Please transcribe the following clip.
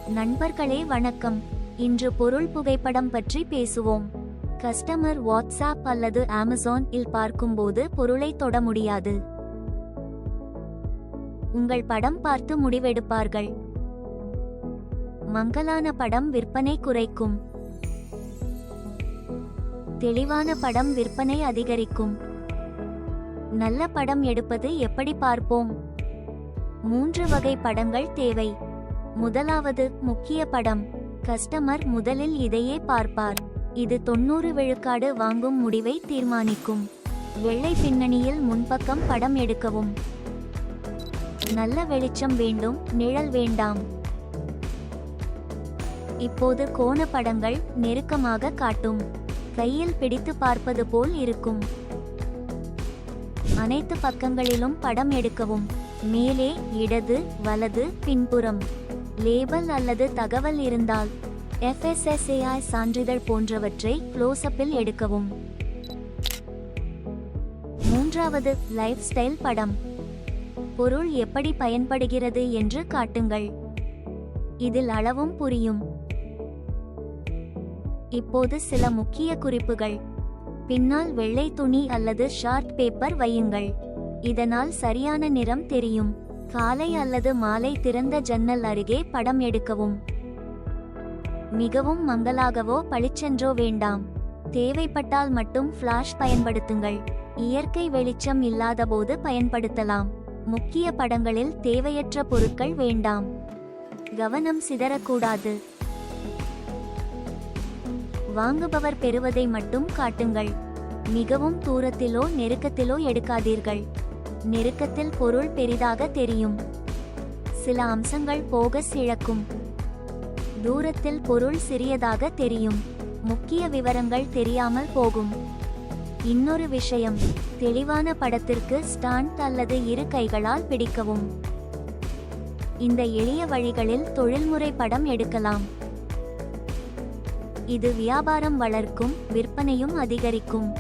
நண்பர்களே வணக்கம். இன்று பொருள் புகைப்படம் பற்றி பேசுவோம். கஸ்டமர் வாட்ஸ்அப் அல்லது அமேசான் இல் பார்க்கும்போது பொருளை தொட முடியாது. உங்கள் படம் பார்த்து முடிவெடுப்பார்கள். மங்கலான படம் விற்பனை குறைக்கும். தெளிவான படம் விற்பனை அதிகரிக்கும். நல்ல படம் எடுப்பது எப்படி பார்ப்போம். 3 வகை படங்கள் தேவை. முதலாவது, முக்கிய படம். கஸ்டமர் முதலில் இதையே பார்ப்பார். இது 90 விழுக்காடு வாங்கும் முடிவை தீர்மானிக்கும். வெள்ளை பின்னணியில் முன்பக்கம் படம் எடுக்கவும். நல்ல வெளிச்சம் வேண்டும், நிழல் வேண்டாம். இப்போது கோண படங்கள் நெருக்கமாக காட்டும். கையில் பிடித்து பார்ப்பது போல் இருக்கும். அனைத்து பக்கங்களிலும் படம் எடுக்கவும். மேலே, இடது, வலது, பின்புறம். லேபல் அல்லது தகவல் இருந்தால் FSSAI சான்றிதழ் போன்றவற்றை க்ளோஸ்அப்பில் எடுக்கவும். மூன்றாவது, லைஃப் ஸ்டைல் படம். பொருள் எப்படி பயன்படுகிறது என்று காட்டுங்கள். இதில் அளவும் புரியும். இப்போது சில முக்கிய குறிப்புகள். பின்னால் வெள்ளை துணி அல்லது ஷார்ட் பேப்பர் வையுங்கள். இதனால் சரியான நிறம் தெரியும். காலை அல்லது மாலை திறந்த ஜன்னல் அருகே படம் எடுக்கவும். மிகவும் மங்கலாகவோ பளிச்சென்றோ வேண்டாம். தேவைப்பட்டால் மட்டும் ஃபிளாஷ் பயன்படுத்துங்கள். இயற்கை வெளிச்சம் இல்லாதபோது பயன்படுத்தலாம். முக்கிய படங்களில் தேவையற்ற பொருட்கள் வேண்டாம். கவனம் சிதறக்கூடாது. வாங்குபவர் பெறுவதை மட்டும் காட்டுங்கள். மிகவும் தூரத்திலோ நெருக்கத்திலோ எடுக்காதீர்கள். நெருக்கத்தில் பொருள் பெரிதாக தெரியும். சில அம்சங்கள் போகஸ் இழக்கும். தூரத்தில் பொருள் சிறியதாக தெரியும். முக்கிய விவரங்கள் தெரியாமல் போகும். இன்னொரு விஷயம், தெளிவான படத்திற்கு ஸ்டாண்ட் அல்லது இரு கைகளால் பிடிக்கவும். இந்த எளிய வழிகளில் தொழில்முறை படம் எடுக்கலாம். இது வியாபாரம் வளர்க்கும், விற்பனையும் அதிகரிக்கும்.